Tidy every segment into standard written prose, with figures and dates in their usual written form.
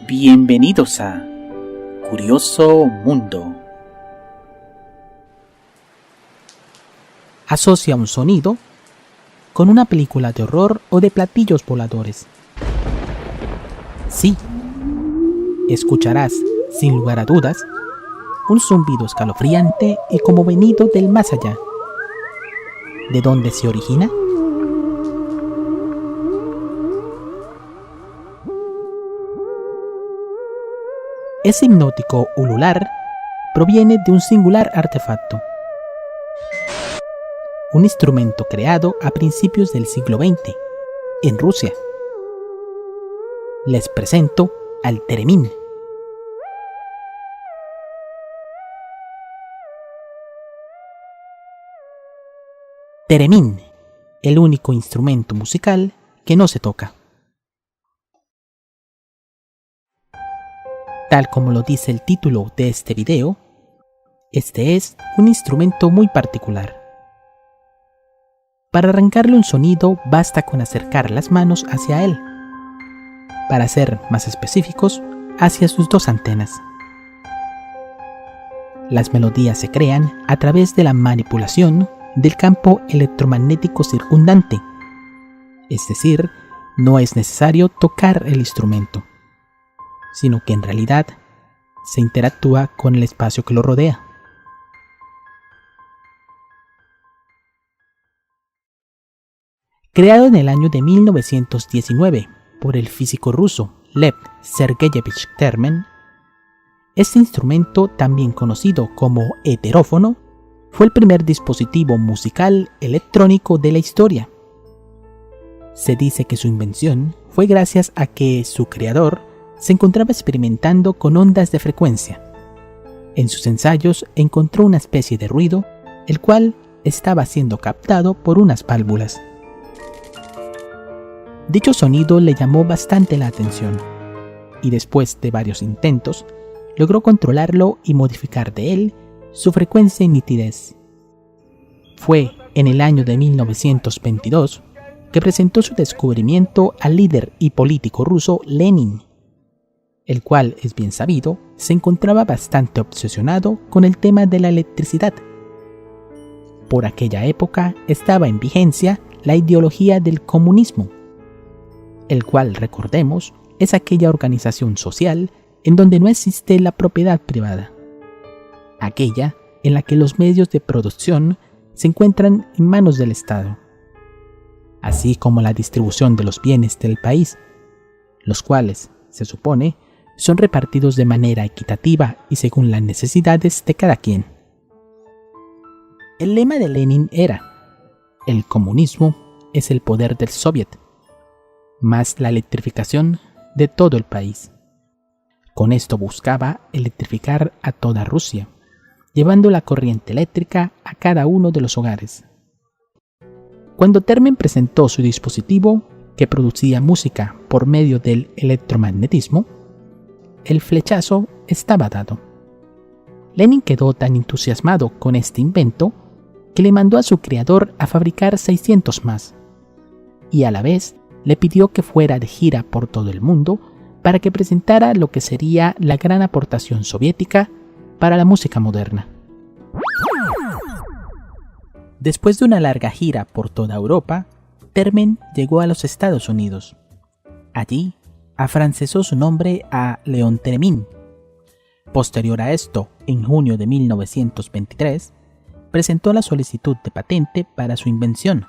Bienvenidos a Curioso Mundo. Asocia un sonido con una película de horror o de platillos voladores. Sí, escucharás, sin lugar a dudas, un zumbido escalofriante y como venido del más allá. ¿De dónde se origina? Ese hipnótico ulular proviene de un singular artefacto. Un instrumento creado a principios del siglo XX, en Rusia. Les presento al Theremin. Theremin, el único instrumento musical que no se toca. Tal como lo dice el título de este video, este es un instrumento muy particular. Para arrancarle un sonido basta con acercar las manos hacia él. Para ser más específicos, hacia sus dos antenas. Las melodías se crean a través de la manipulación del campo electromagnético circundante, es decir, no es necesario tocar el instrumento, sino que en realidad se interactúa con el espacio que lo rodea. Creado en el año de 1919 por el físico ruso Lev Sergeyevich Termen, este instrumento, también conocido como heterófono, fue el primer dispositivo musical electrónico de la historia. Se dice que su invención fue gracias a que su creador se encontraba experimentando con ondas de frecuencia. En sus ensayos encontró una especie de ruido, el cual estaba siendo captado por unas válvulas. Dicho sonido le llamó bastante la atención, y después de varios intentos, logró controlarlo y modificar de él su frecuencia y nitidez. Fue en el año de 1922 que presentó su descubrimiento al líder y político ruso Lenin, el cual, es bien sabido, se encontraba bastante obsesionado con el tema de la electricidad. Por aquella época estaba en vigencia la ideología del comunismo, el cual, recordemos, es aquella organización social en donde no existe la propiedad privada, aquella en la que los medios de producción se encuentran en manos del Estado, así como la distribución de los bienes del país, los cuales, se supone, son repartidos de manera equitativa y según las necesidades de cada quien. El lema de Lenin era: el comunismo es el poder del Soviet, más la electrificación de todo el país. Con esto buscaba electrificar a toda Rusia, llevando la corriente eléctrica a cada uno de los hogares. Cuando Termen presentó su dispositivo, que producía música por medio del electromagnetismo, el flechazo estaba dado. Lenin quedó tan entusiasmado con este invento que le mandó a su creador a fabricar 600 más, y a la vez le pidió que fuera de gira por todo el mundo para que presentara lo que sería la gran aportación soviética para la música moderna. Después de una larga gira por toda Europa, Termen llegó a los Estados Unidos. Allí, afrancesó su nombre a León Theremin. Posterior a esto, en junio de 1923, presentó la solicitud de patente para su invención,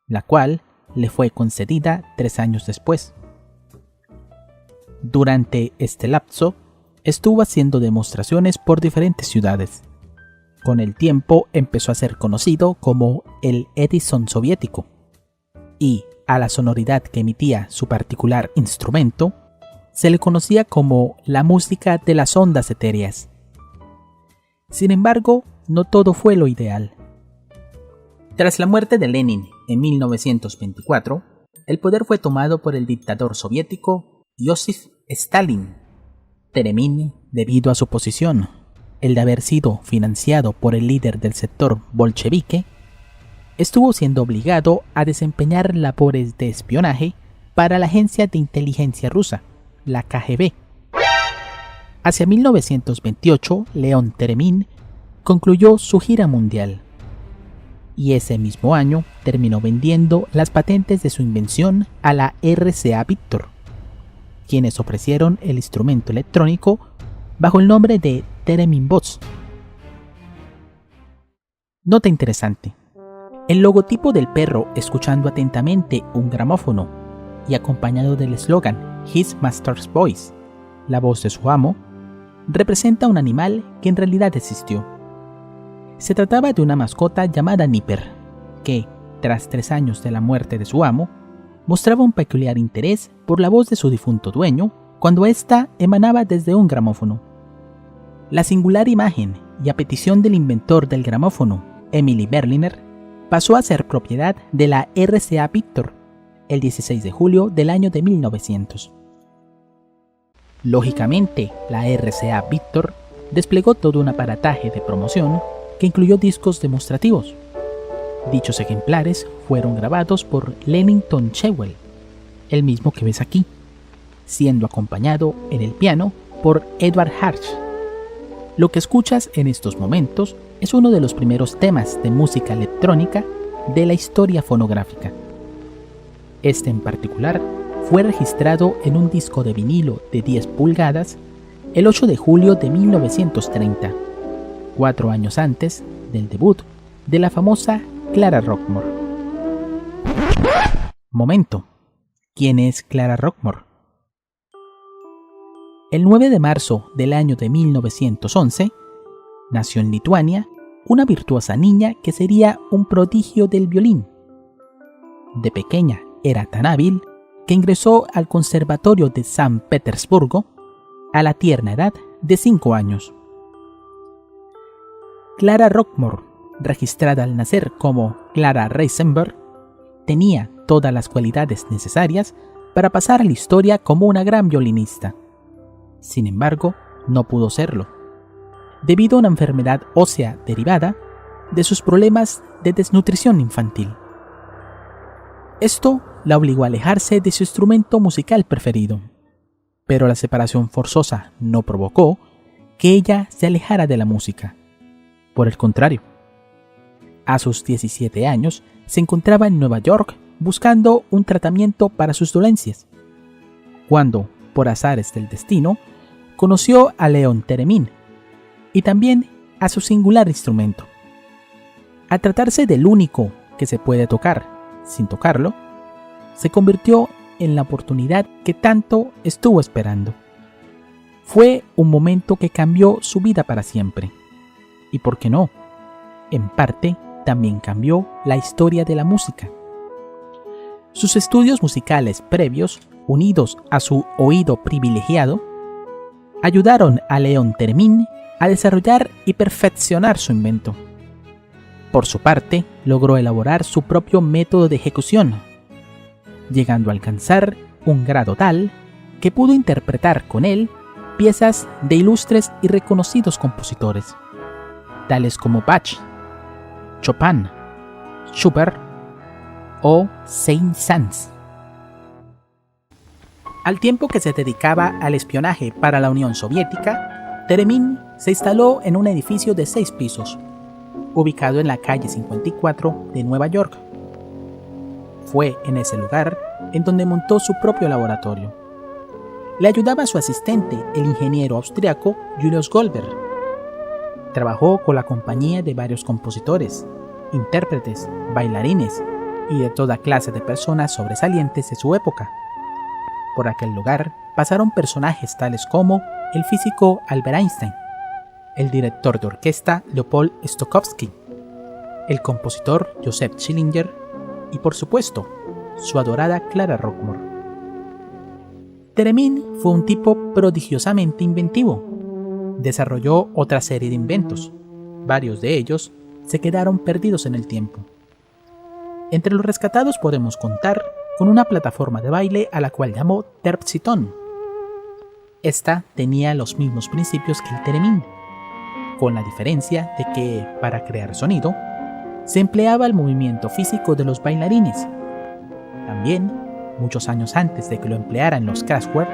la cual le fue concedida 3 años después. Durante este lapso, estuvo haciendo demostraciones por diferentes ciudades. Con el tiempo empezó a ser conocido como el Edison soviético, y a la sonoridad que emitía su particular instrumento, se le conocía como la música de las ondas etéreas. Sin embargo, no todo fue lo ideal. Tras la muerte de Lenin en 1924, el poder fue tomado por el dictador soviético Joseph Stalin. Theremin, debido a su posición, el de haber sido financiado por el líder del sector bolchevique, estuvo siendo obligado a desempeñar labores de espionaje para la agencia de inteligencia rusa, la KGB, Hacia 1928, Leon Theremin concluyó su gira mundial y ese mismo año terminó vendiendo las patentes de su invención a la RCA Victor, quienes ofrecieron el instrumento electrónico bajo el nombre de Theremin Boss. Nota interesante: el logotipo del perro escuchando atentamente un gramófono y acompañado del eslogan His Master's Voice, la voz de su amo, representa un animal que en realidad existió. Se trataba de una mascota llamada Nipper, que, tras 3 años de la muerte de su amo, mostraba un peculiar interés por la voz de su difunto dueño cuando ésta emanaba desde un gramófono. La singular imagen y a petición del inventor del gramófono, Emily Berliner, pasó a ser propiedad de la RCA Victor el 16 de julio del año de 1900. Lógicamente, la RCA Victor desplegó todo un aparataje de promoción que incluyó discos demostrativos. Dichos ejemplares fueron grabados por Lennington Chewell, el mismo que ves aquí, siendo acompañado en el piano por Edward Harsh. Lo que escuchas en estos momentos es uno de los primeros temas de música electrónica de la historia fonográfica. Este en particular fue registrado en un disco de vinilo de 10 pulgadas el 8 de julio de 1930, 4 años antes del debut de la famosa Clara Rockmore. Momento. ¿Quién es Clara Rockmore? El 9 de marzo del año de 1911, nació en Lituania una virtuosa niña que sería un prodigio del violín. De pequeña era tan hábil que ingresó al Conservatorio de San Petersburgo a la tierna edad de 5 años. Clara Rockmore, registrada al nacer como Clara Reisenberg, tenía todas las cualidades necesarias para pasar a la historia como una gran violinista. Sin embargo, no pudo serlo, debido a una enfermedad ósea derivada de sus problemas de desnutrición infantil. Esto la obligó a alejarse de su instrumento musical preferido, pero la separación forzosa no provocó que ella se alejara de la música. Por el contrario, a sus 17 años se encontraba en Nueva York buscando un tratamiento para sus dolencias, cuando, por azares del destino, conoció a Leon Theremin y también a su singular instrumento. Al tratarse del único que se puede tocar sin tocarlo, se convirtió en la oportunidad que tanto estuvo esperando. Fue un momento que cambió su vida para siempre. Y por qué no, en parte también cambió la historia de la música. Sus estudios musicales previos, unidos a su oído privilegiado, ayudaron a Leon Theremin a desarrollar y perfeccionar su invento. Por su parte, logró elaborar su propio método de ejecución, llegando a alcanzar un grado tal que pudo interpretar con él piezas de ilustres y reconocidos compositores, tales como Bach, Chopin, Schubert o Saint-Saëns. Al tiempo que se dedicaba al espionaje para la Unión Soviética, Theremin se instaló en un edificio de 6 pisos, ubicado en la calle 54 de Nueva York. Fue en ese lugar en donde montó su propio laboratorio. Le ayudaba su asistente, el ingeniero austriaco Julius Goldberg. Trabajó con la compañía de varios compositores, intérpretes, bailarines y de toda clase de personas sobresalientes de su época. Por aquel lugar pasaron personajes tales como el físico Albert Einstein, el director de orquesta Leopold Stokowski, el compositor Joseph Schillinger y, por supuesto, su adorada Clara Rockmore. Theremin fue un tipo prodigiosamente inventivo. Desarrolló otra serie de inventos. Varios de ellos se quedaron perdidos en el tiempo. Entre los rescatados podemos contar con una plataforma de baile a la cual llamó Terpsiton. Esta tenía los mismos principios que el Theremin, con la diferencia de que, para crear sonido, se empleaba el movimiento físico de los bailarines. También, muchos años antes de que lo emplearan los Kraftwerk,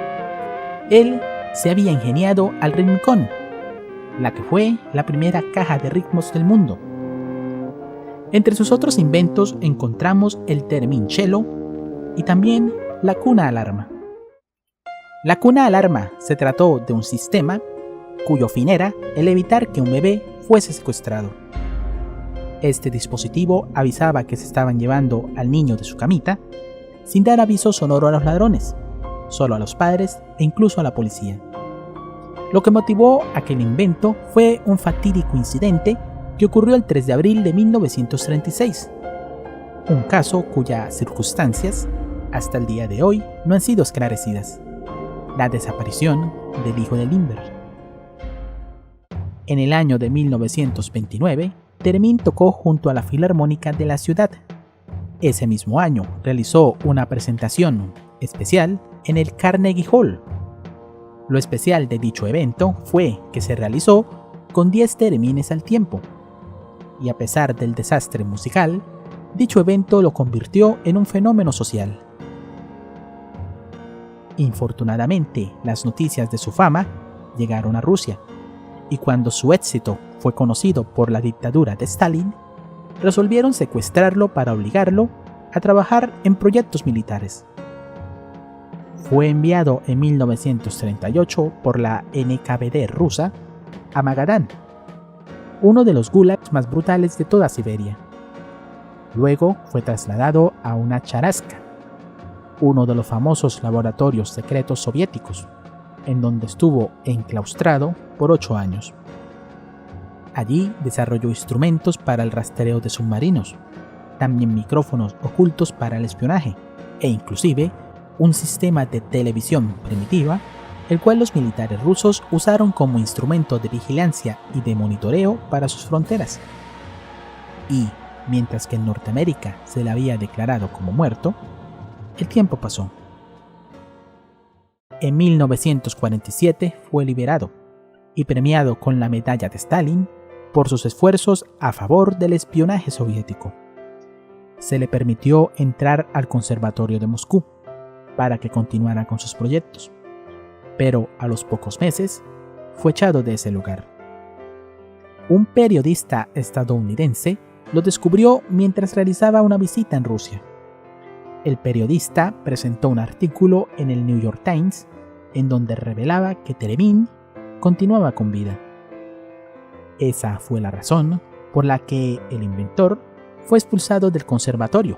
él se había ingeniado al rincón, la que fue la primera caja de ritmos del mundo. Entre sus otros inventos encontramos el termincello y también la cuna alarma. La cuna alarma se trató de un sistema cuyo fin era el evitar que un bebé fuese secuestrado. Este dispositivo avisaba que se estaban llevando al niño de su camita sin dar aviso sonoro a los ladrones, solo a los padres e incluso a la policía. Lo que motivó aquel invento fue un fatídico incidente que ocurrió el 3 de abril de 1936, un caso cuyas circunstancias hasta el día de hoy no han sido esclarecidas: la desaparición del hijo de Lindbergh. En el año de 1929, Theremin tocó junto a la Filarmónica de la ciudad. Ese mismo año realizó una presentación especial en el Carnegie Hall. Lo especial de dicho evento fue que se realizó con 10 Theremines al tiempo, y a pesar del desastre musical, dicho evento lo convirtió en un fenómeno social. Infortunadamente, las noticias de su fama llegaron a Rusia, y cuando su éxito fue conocido por la dictadura de Stalin, resolvieron secuestrarlo para obligarlo a trabajar en proyectos militares. Fue enviado en 1938 por la NKVD rusa a Magadán, uno de los gulags más brutales de toda Siberia. Luego fue trasladado a una charasca, uno de los famosos laboratorios secretos soviéticos, en donde estuvo enclaustrado por 8 años. Allí desarrolló instrumentos para el rastreo de submarinos, también micrófonos ocultos para el espionaje e inclusive un sistema de televisión primitiva, el cual los militares rusos usaron como instrumento de vigilancia y de monitoreo para sus fronteras. Y, mientras que en Norteamérica se le había declarado como muerto, el tiempo pasó. En 1947 fue liberado y premiado con la medalla de Stalin por sus esfuerzos a favor del espionaje soviético. Se le permitió entrar al Conservatorio de Moscú para que continuara con sus proyectos, pero a los pocos meses fue echado de ese lugar. Un periodista estadounidense lo descubrió mientras realizaba una visita en Rusia. El periodista presentó un artículo en el New York Times en donde revelaba que Theremin continuaba con vida. Esa fue la razón por la que el inventor fue expulsado del conservatorio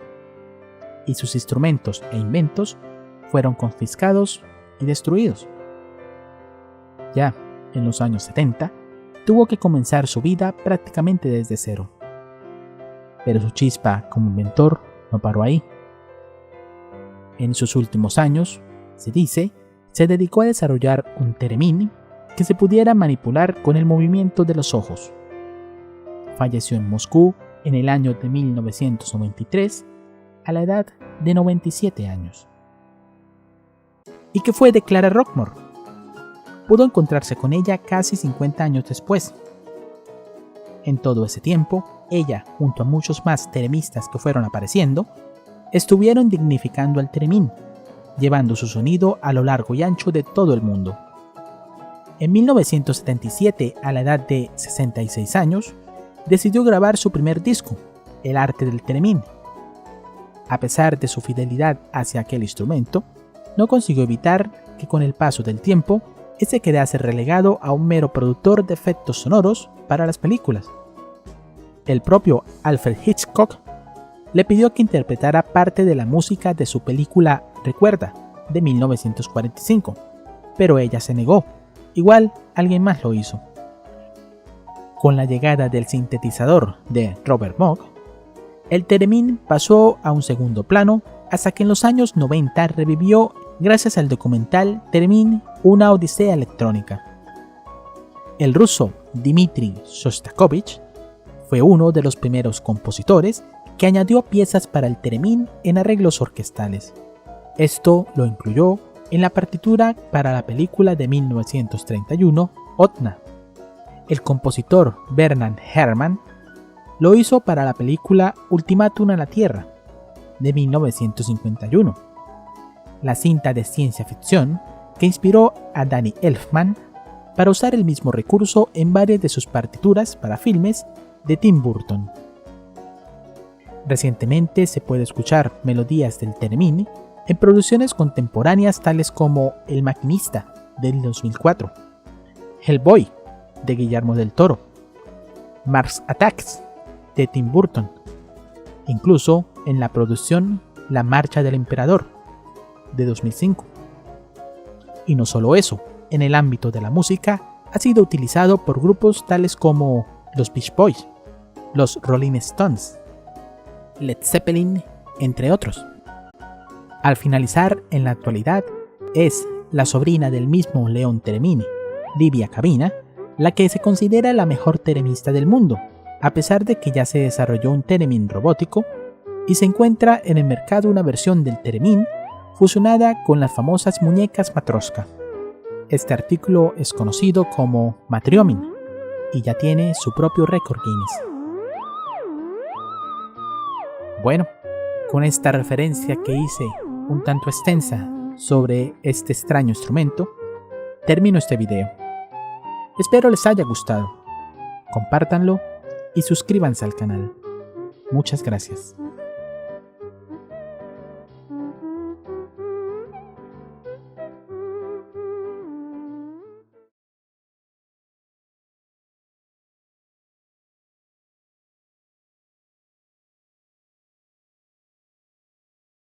y sus instrumentos e inventos fueron confiscados y destruidos. Ya en los años 70, tuvo que comenzar su vida prácticamente desde cero. Pero su chispa como inventor no paró ahí. En sus últimos años, se dice, se dedicó a desarrollar un Theremin que se pudiera manipular con el movimiento de los ojos. Falleció en Moscú en el año de 1993 a la edad de 97 años. ¿Y qué fue de Clara Rockmore? Pudo encontrarse con ella casi 50 años después. En todo ese tiempo, ella, junto a muchos más theremistas que fueron apareciendo, estuvieron dignificando al Theremin, llevando su sonido a lo largo y ancho de todo el mundo. En 1977, a la edad de 66 años, decidió grabar su primer disco, El arte del Theremin. A pesar de su fidelidad hacia aquel instrumento, no consiguió evitar que con el paso del tiempo, este quedase relegado a un mero productor de efectos sonoros para las películas. El propio Alfred Hitchcock le pidió que interpretara parte de la música de su película Recuerda, de 1945, pero ella se negó. Igual alguien más lo hizo. Con la llegada del sintetizador de Robert Moog, el Theremin pasó a un segundo plano hasta que en los años 90 revivió gracias al documental Theremin, una odisea electrónica. El ruso Dmitri Shostakovich fue uno de los primeros compositores que añadió piezas para el Theremin en arreglos orquestales. Esto lo incluyó en la partitura para la película de 1931, Otna. El compositor Bernard Herrmann lo hizo para la película Ultimátum a la Tierra, de 1951. La cinta de ciencia ficción que inspiró a Danny Elfman para usar el mismo recurso en varias de sus partituras para filmes de Tim Burton. Recientemente se puede escuchar melodías del theremin en producciones contemporáneas tales como El Maquinista del 2004, Hellboy de Guillermo del Toro, Mars Attacks de Tim Burton, incluso en la producción La Marcha del Emperador de 2005. Y no solo eso, en el ámbito de la música ha sido utilizado por grupos tales como los Beach Boys, los Rolling Stones, Led Zeppelin, entre otros. Al finalizar, en la actualidad, es la sobrina del mismo León Theremin, Livia Cabina, la que se considera la mejor thereminista del mundo, a pesar de que ya se desarrolló un theremin robótico y se encuentra en el mercado una versión del theremin fusionada con las famosas muñecas Matroska. Este artículo es conocido como Matryomin y ya tiene su propio récord Guinness. Bueno, con esta referencia que hice un tanto extensa sobre este extraño instrumento, termino este video. Espero les haya gustado. Compártanlo y suscríbanse al canal. Muchas gracias.